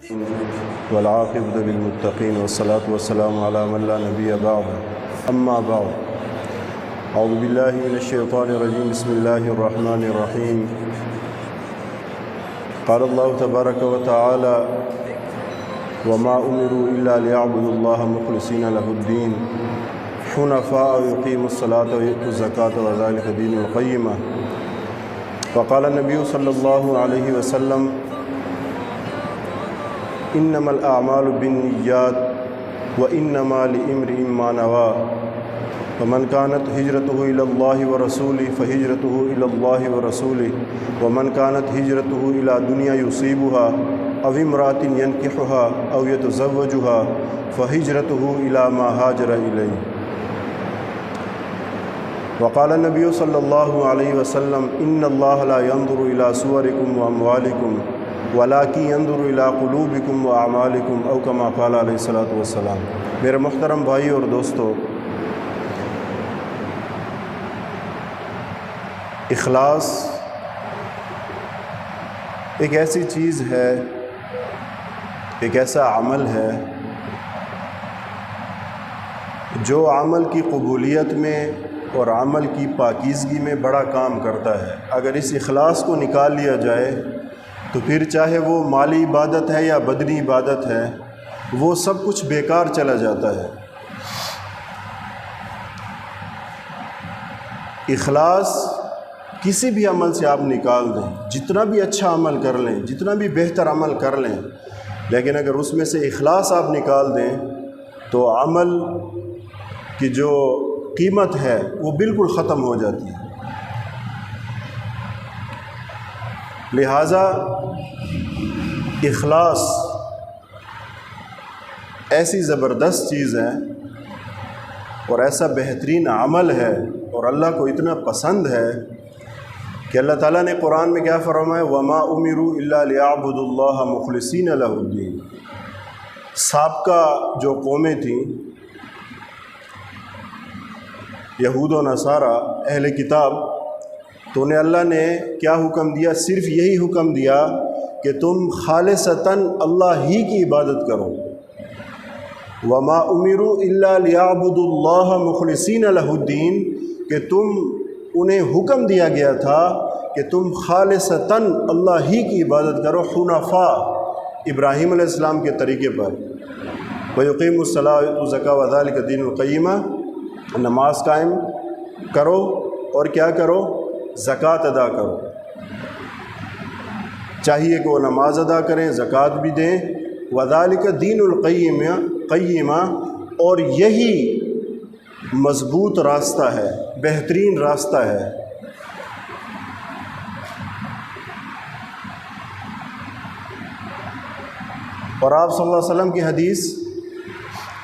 والعاقبۃ للمتقین والصلاة والسلام علی من لا نبی بعد اما بعد اعوذ باللہ من الشیطان الرجیم بسم اللہ الرحمن الرحیم قال اللہ تبارک وتعالی وما امروا الا ليعبدوا الله مخلصین له الدین حنفاء ويقيموا الصلاة ويؤتوا الزکاة وذلك دین القیمہ وقال النبی صلی اللہ علیہ وسلم انما الاعمال بالنیات وانما لامرئ ما نوى ومن كانت هجرته الى الله ورسوله فهجرته الى الله ورسوله ومن كانت هجرته الى دنيا يصيبها او امرأة ينكحها او يتزوجها فهجرته الى ما هاجر اليه وقال النبي صلى الله عليه وسلم ان الله لا ينظر الى صوركم واموالكم وَلَٰكِن يَنظُرُ إِلَىٰ قُلُوبِكُمْ وَأَعْمَالِكُمْ أَوْ كَمَا قَالَ علیہ الصلاۃ والسلام۔ میرے محترم بھائی اور دوستو، اخلاص ایک ایسی چیز ہے، ایک ایسا عمل ہے جو عمل کی قبولیت میں اور عمل کی پاکیزگی میں بڑا کام کرتا ہے۔ اگر اس اخلاص کو نکال لیا جائے تو پھر چاہے وہ مالی عبادت ہے یا بدنی عبادت ہے، وہ سب کچھ بیکار چلا جاتا ہے۔ اخلاص کسی بھی عمل سے آپ نکال دیں، جتنا بھی اچھا عمل کر لیں، جتنا بھی بہتر عمل کر لیں، لیکن اگر اس میں سے اخلاص آپ نکال دیں تو عمل کی جو قیمت ہے وہ بالکل ختم ہو جاتی ہے۔ لہٰذا اخلاص ایسی زبردست چیز ہے اور ایسا بہترین عمل ہے اور اللہ کو اتنا پسند ہے کہ اللہ تعالیٰ نے قرآن میں کیا فرمایا، وَمَا أُمِرُوا إِلَّا لِيَعْبُدُوا اللَّهَ مُخْلِصِينَ لَهُ الدِّينَ۔ سابقہ جو قومیں تھیں، یہود و نصارہ، اہل کتاب، تو انہیں اللہ نے کیا حکم دیا؟ صرف یہی حکم دیا کہ تم خالصتاً اللہ ہی کی عبادت کرو۔ وَمَا أُمِرُوا إِلَّا لِيَعْبُدُوا اللَّهَ مُخْلِصِينَ لَهُ الدِّينَ، کہ انہیں حکم دیا گیا تھا کہ تم خالصتاً اللہ ہی کی عبادت کرو، حنفاء، ابراہیم علیہ السلام کے طریقے پر۔ وَيُقِيمُوا الصَّلَاةَ وَيُؤْتُوا الزَّكَاةَ وَذَلِكَ دِينُ الْقَيِّمَةِ، نماز قائم کرو اور کیا کرو؟ زکوٰۃ ادا کرو۔ چاہیے کہ وہ نماز ادا کریں، زکوٰۃ بھی دیں۔ وَذَلِكَ دِينُ الْقَيِّمَةِ، اور یہی مضبوط راستہ ہے، بہترین راستہ ہے۔ اور آپ صلی اللہ علیہ وسلم کی حدیث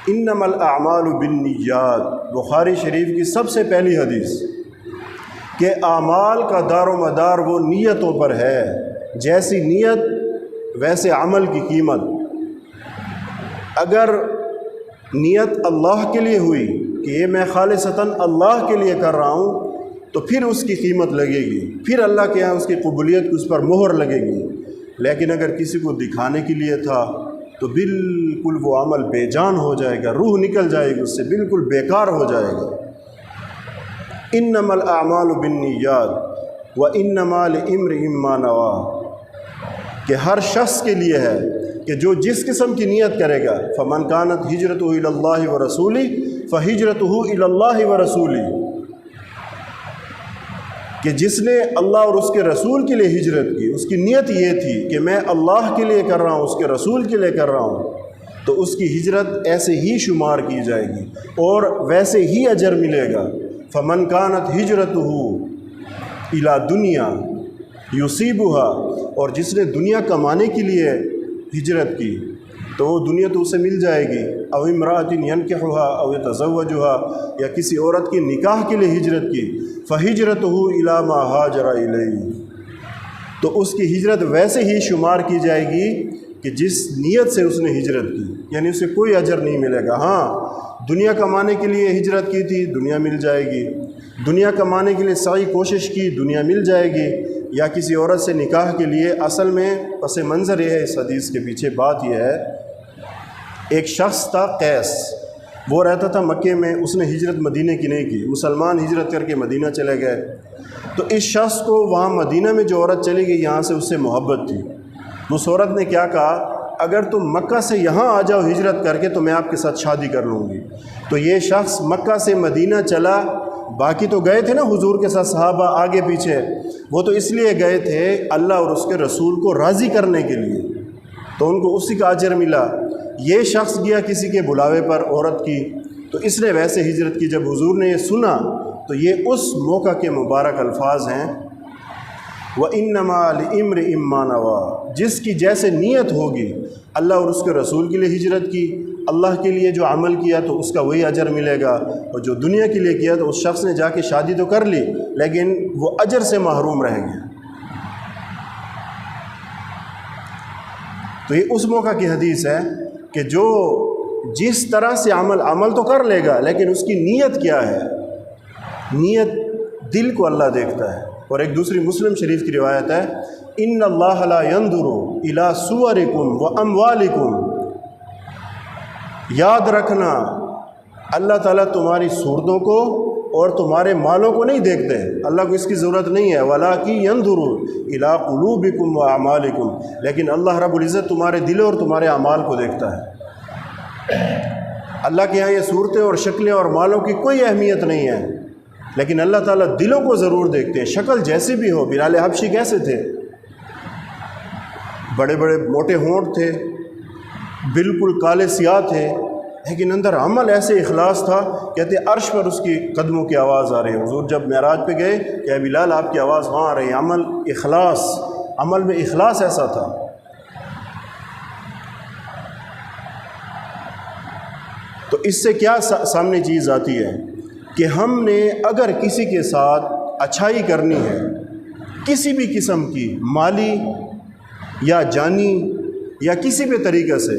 انما الاعمال بالنیات، بخاری شریف کی سب سے پہلی حدیث، کہ اعمال کا دار و مدار وہ نیتوں پر ہے، جیسی نیت ویسے عمل کی قیمت۔ اگر نیت اللہ کے لیے ہوئی کہ یہ میں خالصتاً اللہ کے لیے کر رہا ہوں، تو پھر اس کی قیمت لگے گی، پھر اللہ کے یہاں اس کی قبولیت کی اس پر مہر لگے گی۔ لیکن اگر کسی کو دکھانے کے لیے تھا تو بالکل وہ عمل بے جان ہو جائے گا، روح نکل جائے گی اس سے، بالکل بیکار ہو جائے گا۔ انما الاعمال بالنیات وانما لامرئ ما نوى، کہ ہر شخص کے لیے ہے کہ جو جس قسم کی نیت کرے گا، فمن كانت هجرته الى الله ورسوله فهجرته الى الله ورسوله، کہ جس نے اللہ اور اس کے رسول کے لیے ہجرت کی، اس کی نیت یہ تھی کہ میں اللہ کے لیے کر رہا ہوں، اس کے رسول کے لیے کر رہا ہوں، تو اس کی ہجرت ایسے ہی شمار کی جائے گی اور ویسے ہی اجر ملے گا۔ فمن كانت هجرته الى دنیا یصیبها، اور جس نے دنیا کمانے کے لیے ہجرت کی تو وہ دنیا تو اسے مل جائے گی، او امرأۃ ينكحها او يتزوجها، یا کسی عورت کی نکاح کے لیے ہجرت کی، فہجرته الى ما هاجر الیہ، تو اس کی ہجرت ویسے ہی شمار کی جائے گی کہ جس نیت سے اس نے ہجرت کی، یعنی اسے کوئی اجر نہیں ملے گا۔ ہاں، دنیا کمانے کے لیے ہجرت کی تھی، دنیا مل جائے گی، دنیا کمانے کے لیے سعی کوشش کی، دنیا مل جائے گی، یا کسی عورت سے نکاح کے لیے، اصل میں پس منظر یہ ہے، اس حدیث کے پیچھے بات یہ ہے، ایک شخص تھا قیس، وہ رہتا تھا مکے میں، اس نے ہجرت مدینہ کی نہیں کی، مسلمان ہجرت کر کے مدینہ چلے گئے، تو اس شخص کو وہاں مدینہ میں جو عورت چلی گئی یہاں سے اس سے محبت تھی، اس عورت نے کیا کہا، اگر تم مکہ سے یہاں آ جاؤ ہجرت کر کے تو میں آپ کے ساتھ شادی کر لوں گی۔ تو یہ شخص مکہ سے مدینہ چلا، باقی تو گئے تھے نا حضور کے ساتھ صحابہ آگے پیچھے، وہ تو اس لیے گئے تھے اللہ اور اس کے رسول کو راضی کرنے کے لیے، تو ان کو اسی کا اجر ملا۔ یہ شخص گیا کسی کے بلاوے پر عورت کی، تو اس نے ویسے ہجرت کی۔ جب حضور نے یہ سنا تو یہ اس موقع کے مبارک الفاظ ہیں، وَإِنَّمَا لِإِمْرِئٍ مَّا نَوَىٰ، جس کی جیسے نیت ہوگی، اللہ اور اس کے رسول کے لیے ہجرت کی، اللہ کے لیے جو عمل کیا تو اس کا وہی اجر ملے گا، اور جو دنیا کے لیے کیا تو اس شخص نے جا کے شادی تو کر لی لیکن وہ اجر سے محروم رہ گیا۔ تو یہ اس موقع کی حدیث ہے کہ جو جس طرح سے عمل تو کر لے گا لیکن اس کی نیت کیا ہے، نیت دل کو اللہ دیکھتا ہے۔ اور ایک دوسری مسلم شریف کی روایت ہے، ان اللہ لا ينظر الى صورکم واموالکم، یاد رکھنا اللہ تعالیٰ تمہاری صورتوں کو اور تمہارے مالوں کو نہیں دیکھتے، اللہ کو اس کی ضرورت نہیں ہے، وَلَٰكِن يَنظُرُ إِلَىٰ قُلُوبِكُمْ وَأَعْمَالِكُمْ، لیکن اللہ رب العزت تمہارے دلوں اور تمہارے اعمال کو دیکھتا ہے۔ اللہ کے یہاں یہ صورتیں اور شکلیں اور مالوں کی کوئی اہمیت نہیں ہے، لیکن اللہ تعالیٰ دلوں کو ضرور دیکھتے ہیں۔ شکل جیسی بھی ہو، بلال حبشی کیسے تھے، بڑے بڑے موٹے ہونٹ تھے، بالکل کالے سیاہ تھے، لیکن اندر عمل ایسے اخلاص تھا، کہتے عرش پر اس کی قدموں کی آواز آ رہی ہے۔ حضور جب معراج پہ گئے کہ بلال آپ کی آواز وہاں آ رہی ہے، عمل اخلاص، عمل میں اخلاص ایسا تھا۔ تو اس سے کیا سامنے چیز آتی ہے کہ ہم نے اگر کسی کے ساتھ اچھائی کرنی ہے، کسی بھی قسم کی، مالی یا جانی یا کسی بھی طریقے سے،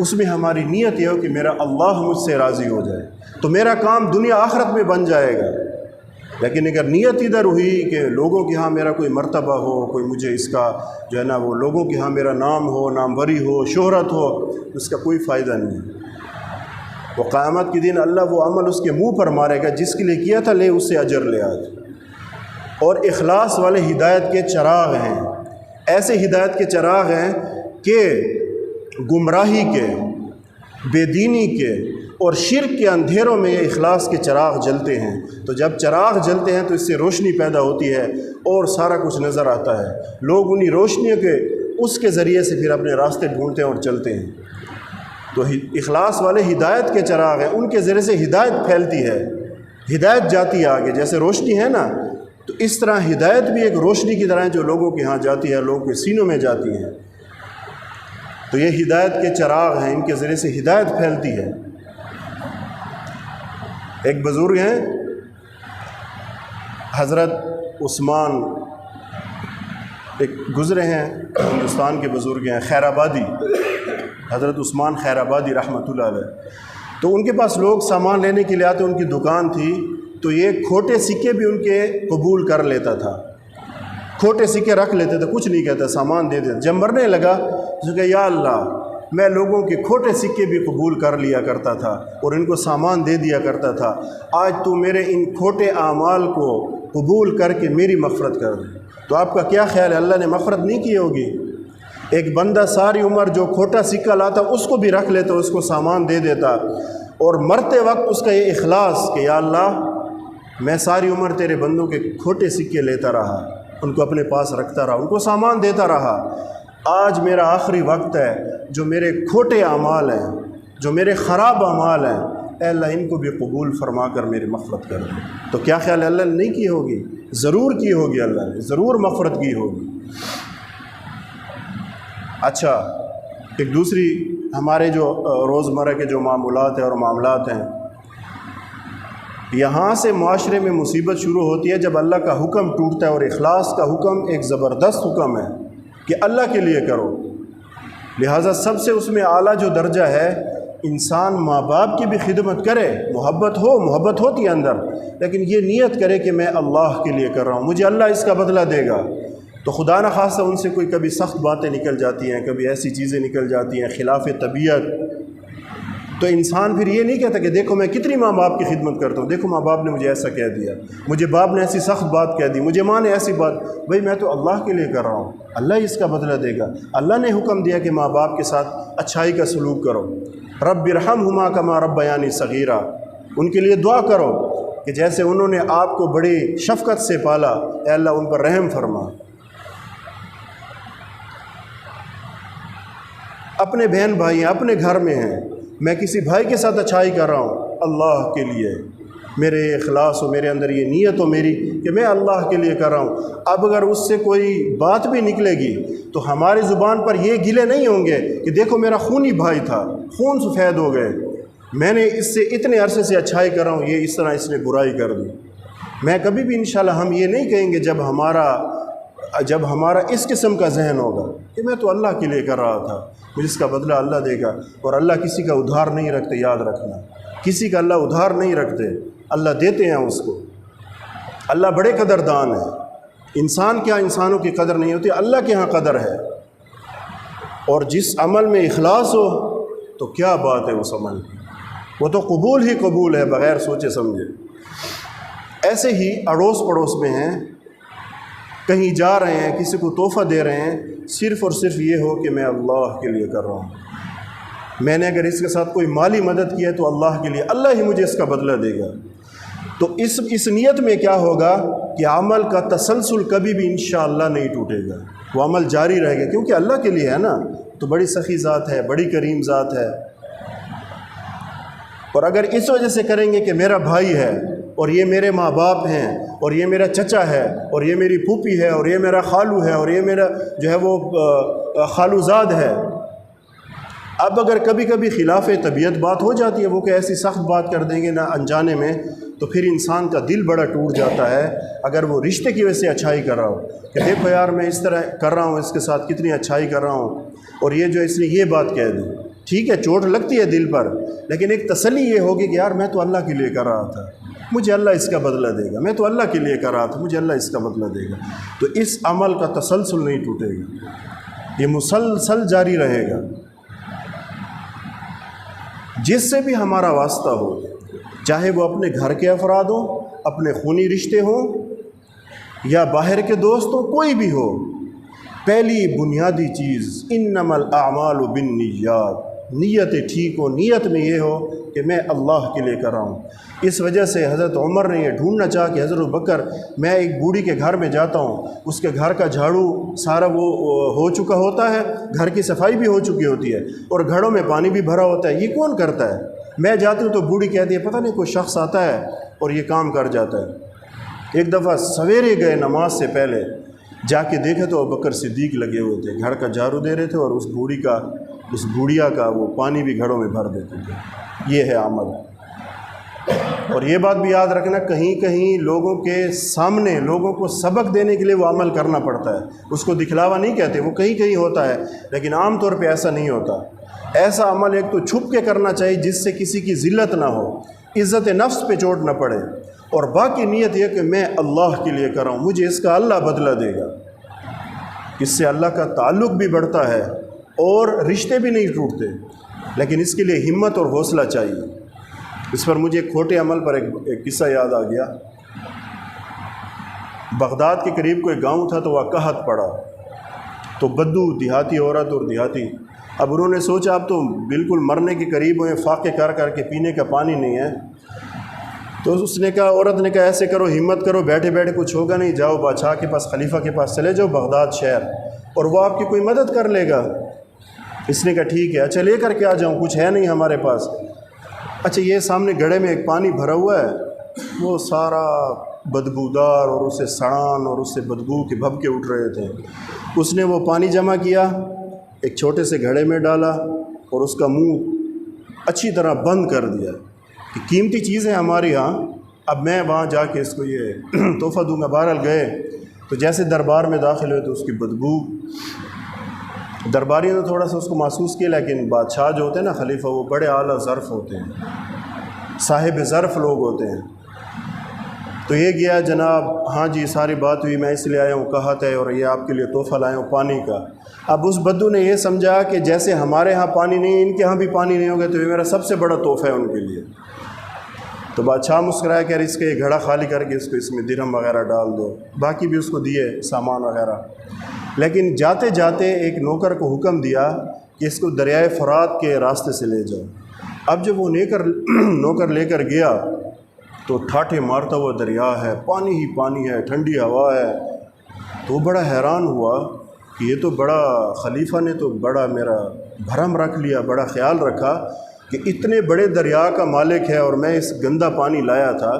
اس میں ہماری نیت یہ ہو کہ میرا اللہ مجھ سے راضی ہو جائے تو میرا کام دنیا آخرت میں بن جائے گا۔ لیکن اگر نیت ادھر ہوئی کہ لوگوں کے ہاں میرا کوئی مرتبہ ہو، کوئی مجھے اس کا جو ہے نا وہ لوگوں کے ہاں میرا نام ہو، ناموری ہو، شہرت ہو، اس کا کوئی فائدہ نہیں ہے۔ وہ قیامت کے دن اللہ وہ عمل اس کے منہ پر مارے گا جس کے لیے کیا تھا، لے اس سے اجر لے آج۔ اور اخلاص والے ہدایت کے چراغ ہیں، ایسے ہدایت کے چراغ ہیں کہ گمراہی کے، بے دینی کے اور شرک کے اندھیروں میں یہ اخلاص کے چراغ جلتے ہیں۔ تو جب چراغ جلتے ہیں تو اس سے روشنی پیدا ہوتی ہے اور سارا کچھ نظر آتا ہے، لوگ انہی روشنیوں کے اس کے ذریعے سے پھر اپنے راستے ڈھونڈتے ہیں اور چلتے ہیں۔ تو اخلاص والے ہدایت کے چراغ ہیں، ان کے ذریعے سے ہدایت پھیلتی ہے، ہدایت جاتی ہے آگے، جیسے روشنی ہے نا، تو اس طرح ہدایت بھی ایک روشنی کی طرح ہے جو لوگوں کے ہاں جاتی ہے، لوگوں کے سینوں میں جاتی ہے۔ تو یہ ہدایت کے چراغ ہیں، ان کے ذریعے سے ہدایت پھیلتی ہے۔ ایک بزرگ ہیں حضرت عثمان، ایک گزرے ہیں ہندوستان کے بزرگ ہیں، خیر آبادی، حضرت عثمان خیر آبادی رحمۃ اللہ علیہ۔ تو ان کے پاس لوگ سامان لینے کے لیے آتے، ان کی دکان تھی، تو یہ کھوٹے سکے بھی ان کے قبول کر لیتا تھا، کھوٹے سکے رکھ لیتے تھے، کچھ نہیں کہتا، سامان دے دیتا۔ جب مرنے لگا تو کہ یا اللہ، میں لوگوں کے کھوٹے سکے بھی قبول کر لیا کرتا تھا اور ان کو سامان دے دیا کرتا تھا، آج تو میرے ان کھوٹے اعمال کو قبول کر کے میری مغفرت کر دے۔ تو آپ کا کیا خیال ہے، اللہ نے مغفرت نہیں کی ہوگی؟ ایک بندہ ساری عمر جو کھوٹا سکہ لاتا اس کو بھی رکھ لیتا، اس کو سامان دے دیتا، اور مرتے وقت اس کا یہ اخلاص کہ یا اللہ، میں ساری عمر تیرے بندوں کے کھوٹے سکے لیتا رہا، ان کو اپنے پاس رکھتا رہا، ان کو سامان دیتا رہا، آج میرا آخری وقت ہے، جو میرے کھوٹے اعمال ہیں، جو میرے خراب اعمال ہیں، اے اللہ ان کو بھی قبول فرما کر میری مغفرت کر دے۔ تو کیا خیال ہے، اللہ نے نہیں کی ہوگی؟ ضرور کی ہوگی، اللہ نے ضرور مغفرت کی ہوگی۔ اچھا، ایک دوسری ہمارے جو روزمرہ کے جو معمولات ہیں اور معاملات ہیں، یہاں سے معاشرے میں مصیبت شروع ہوتی ہے جب اللہ کا حکم ٹوٹتا ہے، اور اخلاص کا حکم ایک زبردست حکم ہے کہ اللہ کے لیے کرو۔ لہٰذا سب سے اس میں اعلیٰ جو درجہ ہے، انسان ماں باپ کی بھی خدمت کرے، محبت ہوتی ہے اندر، لیکن یہ نیت کرے کہ میں اللہ کے لیے کر رہا ہوں، مجھے اللہ اس کا بدلہ دے گا۔ تو خدا نخواستہ ان سے کوئی کبھی سخت باتیں نکل جاتی ہیں، کبھی ایسی چیزیں نکل جاتی ہیں خلاف طبیعت، تو انسان پھر یہ نہیں کہتا کہ دیکھو میں کتنی ماں باپ کی خدمت کرتا ہوں، دیکھو ماں باپ نے مجھے ایسا کہہ دیا، مجھے باپ نے ایسی سخت بات کہہ دی، مجھے ماں نے ایسی بات، بھائی میں تو اللہ کے لیے کر رہا ہوں، اللہ اس کا بدلہ دے گا۔ اللہ نے حکم دیا کہ ماں باپ کے ساتھ اچھائی کا سلوک کرو، رب ارحمہما کما ربیانی صغیرا، ان کے لیے دعا کرو کہ جیسے انہوں نے آپ کو بڑی شفقت سے پالا، اے اللہ ان پر رحم فرما۔ اپنے بہن بھائی ہیں، اپنے گھر میں ہیں، میں کسی بھائی کے ساتھ اچھائی کر رہا ہوں اللہ کے لیے، میرے اخلاص ہو، میرے اندر یہ نیت ہو میری کہ میں اللہ کے لیے کر رہا ہوں۔ اب اگر اس سے کوئی بات بھی نکلے گی تو ہماری زبان پر یہ گلے نہیں ہوں گے کہ دیکھو میرا خونی بھائی تھا، خون سفید ہو گئے، میں نے اس سے اتنے عرصے سے اچھائی کر رہا ہوں، یہ اس طرح اس نے برائی کر دی۔ میں کبھی بھی انشاءاللہ ہم یہ نہیں کہیں گے جب ہمارا اس قسم کا ذہن ہوگا کہ میں تو اللہ کے لیے کر رہا تھا، مجھے اس کا بدلہ اللہ دے گا۔ اور اللہ کسی کا ادھار نہیں رکھتے، یاد رکھنا، کسی کا اللہ ادھار نہیں رکھتے، اللہ دیتے ہیں اس کو۔ اللہ بڑے قدردان ہے، انسان کیا انسانوں کی قدر نہیں ہوتی، اللہ کے ہاں قدر ہے۔ اور جس عمل میں اخلاص ہو تو کیا بات ہے اس عمل کی، وہ تو قبول ہی قبول ہے بغیر سوچے سمجھے۔ ایسے ہی اڑوس پڑوس میں ہیں، کہیں جا رہے ہیں، کسی کو تحفہ دے رہے ہیں، صرف اور صرف یہ ہو کہ میں اللہ کے لیے کر رہا ہوں، میں نے اگر اس کے ساتھ کوئی مالی مدد کی ہے تو اللہ کے لیے، اللہ ہی مجھے اس کا بدلہ دے گا۔ تو اس نیت میں کیا ہوگا کہ عمل کا تسلسل کبھی بھی انشاءاللہ نہیں ٹوٹے گا، وہ عمل جاری رہے گا، کیونکہ اللہ کے لیے ہے نا، تو بڑی سخی ذات ہے، بڑی کریم ذات ہے۔ اور اگر اس وجہ سے کریں گے کہ میرا بھائی ہے اور یہ میرے ماں باپ ہیں اور یہ میرا چچا ہے اور یہ میری پھوپھی ہے اور یہ میرا خالو ہے اور یہ میرا جو ہے وہ خالو زاد ہے، اب اگر کبھی کبھی خلاف طبیعت بات ہو جاتی ہے، وہ کہ ایسی سخت بات کر دیں گے نہ انجانے میں، تو پھر انسان کا دل بڑا ٹوٹ جاتا ہے۔ اگر وہ رشتے کی وجہ سے اچھائی کر رہا ہو کہ دیکھو یار میں اس طرح کر رہا ہوں، اس کے ساتھ کتنی اچھائی کر رہا ہوں، اور یہ جو اس نے یہ بات کہہ دی، ٹھیک ہے چوٹ لگتی ہے دل پر، لیکن ایک تسلی یہ ہوگی کہ یار میں تو اللہ کے لیے کر رہا تھا، مجھے اللہ اس کا بدلہ دے گا، میں تو اللہ کے لیے کر رہا تھا، مجھے اللہ اس کا بدلہ دے گا۔ تو اس عمل کا تسلسل نہیں ٹوٹے گا، یہ مسلسل جاری رہے گا۔ جس سے بھی ہمارا واسطہ ہو، چاہے وہ اپنے گھر کے افراد ہوں، اپنے خونی رشتے ہوں یا باہر کے دوست ہوں، کوئی بھی ہو، پہلی بنیادی چیز انما الاعمال بالنیات، نیت ٹھیک ہو، نیت میں یہ ہو کہ میں اللہ کے لیے کر رہا ہوں۔ اس وجہ سے حضرت عمر نے یہ ڈھونڈنا چاہا کہ حضرت بکر، میں ایک بوڑھی کے گھر میں جاتا ہوں، اس کے گھر کا جھاڑو سارا وہ ہو چکا ہوتا ہے، گھر کی صفائی بھی ہو چکی ہوتی ہے اور گھڑوں میں پانی بھی بھرا ہوتا ہے، یہ کون کرتا ہے؟ میں جاتی ہوں تو بوڑھی کہتی ہے پتہ نہیں کوئی شخص آتا ہے اور یہ کام کر جاتا ہے۔ ایک دفعہ سویرے گئے نماز سے پہلے، جا کے دیکھے تو ابوبکر صدیق لگے ہوئے تھے، گھر کا جھاڑو دے رہے تھے اور اس بوڑھیا کا وہ پانی بھی گھڑوں میں بھر دیتے تھے۔ یہ ہے عمل۔ اور یہ بات بھی یاد رکھنا، کہیں کہیں لوگوں کے سامنے لوگوں کو سبق دینے کے لیے وہ عمل کرنا پڑتا ہے، اس کو دکھلاوا نہیں کہتے، وہ کہیں کہیں ہوتا ہے، لیکن عام طور پہ ایسا نہیں ہوتا۔ ایسا عمل ایک تو چھپ کے کرنا چاہیے جس سے کسی کی ذلت نہ ہو، عزت نفس پہ چوٹ نہ پڑے، اور باقی نیت یہ کہ میں اللہ کے لیے کر رہا ہوں، مجھے اس کا اللہ بدلہ دے گا۔ اس سے اللہ کا تعلق بھی بڑھتا ہے اور رشتے بھی نہیں ٹوٹتے، لیکن اس کے لیے ہمت اور حوصلہ چاہیے۔ اس پر مجھے ایک کھوٹے عمل پر ایک قصہ یاد آ گیا۔ بغداد کے قریب کوئی گاؤں تھا تو وہاں قحط پڑا، تو بدو دیہاتی عورت اور دیہاتی، اب انہوں نے سوچا اب تو بالکل مرنے کے قریب ہوئے، فاقے کر کر کے پینے کا پانی نہیں ہے، تو اس نے کہا، عورت نے کہا ایسے کرو، ہمت کرو، بیٹھے بیٹھے کچھ ہوگا نہیں، جاؤ بادشاہ کے پاس، خلیفہ کے پاس چلے جاؤ بغداد شہر، اور وہ آپ کی کوئی مدد کر لے گا۔ اس نے کہا ٹھیک ہے، اچھا لے کر کے آ جاؤں، کچھ ہے نہیں ہمارے پاس۔ اچھا یہ سامنے گڑھے میں ایک پانی بھرا ہوا ہے، وہ سارا بدبودار اور اسے سڑان اور اس سے بدبو کے بھبکے اٹھ رہے تھے۔ اس نے وہ پانی جمع کیا، ایک چھوٹے سے گھڑے میں ڈالا اور اس کا منہ اچھی طرح بند کر دیا کہ قیمتی چیزیں ہماری ہاں، اب میں وہاں جا کے اس کو یہ تحفہ دوں گا۔ بہرحال گئے تو جیسے دربار میں داخل ہوئے تو اس کی بدبو، درباریوں نے تھوڑا سا اس کو محسوس کیا، لیکن بادشاہ جو ہوتے ہیں نا، خلیفہ، وہ بڑے اعلیٰ ظرف ہوتے ہیں، صاحب ظرف لوگ ہوتے ہیں، تو یہ گیا جناب، ہاں جی ساری بات ہوئی، میں اس لیے آیا ہوں، کہا ہے اور یہ آپ کے لیے تحفہ لایا ہوں پانی کا۔ اب اس بدو نے یہ سمجھا کہ جیسے ہمارے ہاں پانی نہیں، ان کے ہاں بھی پانی نہیں ہوگا، تو یہ میرا سب سے بڑا تحفہ ہے ان کے لیے۔ تو بادشاہ مسکرایا کہ اس کا یہ گھڑا خالی کر کے اس میں درہم وغیرہ ڈال دو، باقی بھی اس کو دیے سامان وغیرہ۔ لیکن جاتے جاتے ایک نوکر کو حکم دیا کہ اس کو دریائے فرات کے راستے سے لے جاؤ۔ اب جب وہ نوکر لے کر گیا تو ٹھاٹھے مارتا ہوا دریا ہے، پانی ہی پانی ہے، ٹھنڈی ہوا ہے۔ تو وہ بڑا حیران ہوا کہ یہ تو بڑا خلیفہ نے تو بڑا میرا بھرم رکھ لیا، بڑا خیال رکھا کہ اتنے بڑے دریا کا مالک ہے اور میں اس گندا پانی لایا تھا۔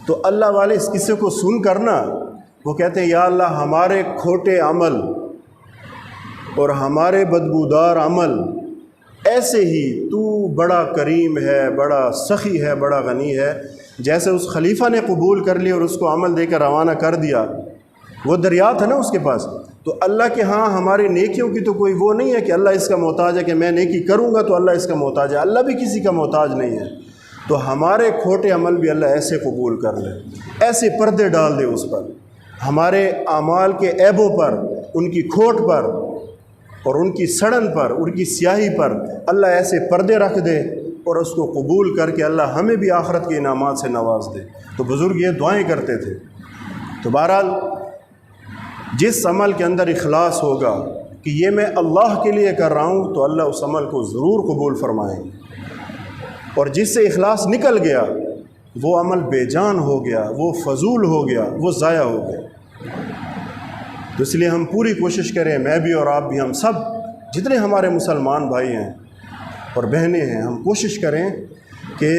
تو اللہ والے اس قصے کو سن کر نا وہ کہتے ہیں، یا اللہ ہمارے کھوٹے عمل اور ہمارے بدبودار عمل ایسے ہی تو بڑا کریم ہے، بڑا سخی ہے، بڑا غنی ہے۔ جیسے اس خلیفہ نے قبول کر لیا اور اس کو عمل دے کر روانہ کر دیا، وہ دریا تھا نا اس کے پاس، تو اللہ کے ہاں ہماری نیکیوں کی تو کوئی وہ نہیں ہے کہ اللہ اس کا محتاج ہے کہ میں نیکی کروں گا تو اللہ اس کا محتاج ہے، اللہ بھی کسی کا محتاج نہیں ہے۔ تو ہمارے کھوٹے عمل بھی اللہ ایسے قبول کر لے، ایسے پردے ڈال دے اس پر، ہمارے اعمال کے عیبوں پر، ان کی کھوٹ پر اور ان کی سڑن پر، ان کی سیاہی پر اللہ ایسے پردے رکھ دے اور اس کو قبول کر کے اللہ ہمیں بھی آخرت کے انعامات سے نواز دے۔ تو بزرگ یہ دعائیں کرتے تھے۔ تو بہرحال جس عمل کے اندر اخلاص ہوگا کہ یہ میں اللہ کے لیے کر رہا ہوں تو اللہ اس عمل کو ضرور قبول فرمائیں گے، اور جس سے اخلاص نکل گیا وہ عمل بے جان ہو گیا، وہ فضول ہو گیا، وہ ضائع ہو گیا۔ تو اس لیے ہم پوری کوشش کریں، میں بھی اور آپ بھی، ہم سب جتنے ہمارے مسلمان بھائی ہیں اور بہنیں ہیں، ہم کوشش کریں کہ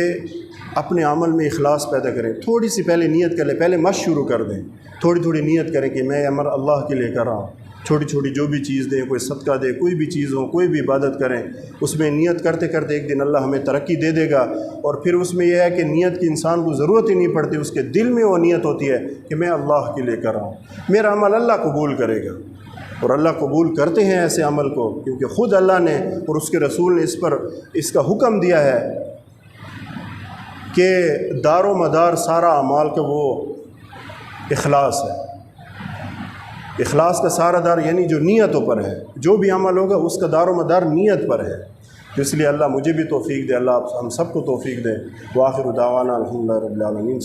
اپنے عمل میں اخلاص پیدا کریں۔ تھوڑی سی پہلے نیت کر لیں، پہلے مشق شروع کر دیں، تھوڑی تھوڑی نیت کریں کہ میں عمل اللہ کے لیے کر رہا ہوں۔ چھوٹی چھوٹی جو بھی چیز دیں، کوئی صدقہ دے، کوئی بھی چیز ہو، کوئی بھی عبادت کریں، اس میں نیت کرتے کرتے ایک دن اللہ ہمیں ترقی دے دے گا۔ اور پھر اس میں یہ ہے کہ نیت کی انسان کو ضرورت ہی نہیں پڑتی، اس کے دل میں وہ نیت ہوتی ہے کہ میں اللہ کے لیے کر رہا ہوں، میرا عمل اللہ قبول کرے گا۔ اور اللہ قبول کرتے ہیں ایسے عمل کو، کیونکہ خود اللہ نے اور اس کے رسول نے اس کا حکم دیا ہے کہ دار و مدار سارا اعمال کا وہ اخلاص ہے۔ اخلاص کا سارا دار یعنی جو نیتوں پر ہے، جو بھی عمل ہوگا اس کا دار و مدار نیت پر ہے۔ تو اس لیے اللہ مجھے بھی توفیق دے، اللہ ہم سب کو توفیق دے۔ وآخر دعوانا الحمدللہ رب العالمین۔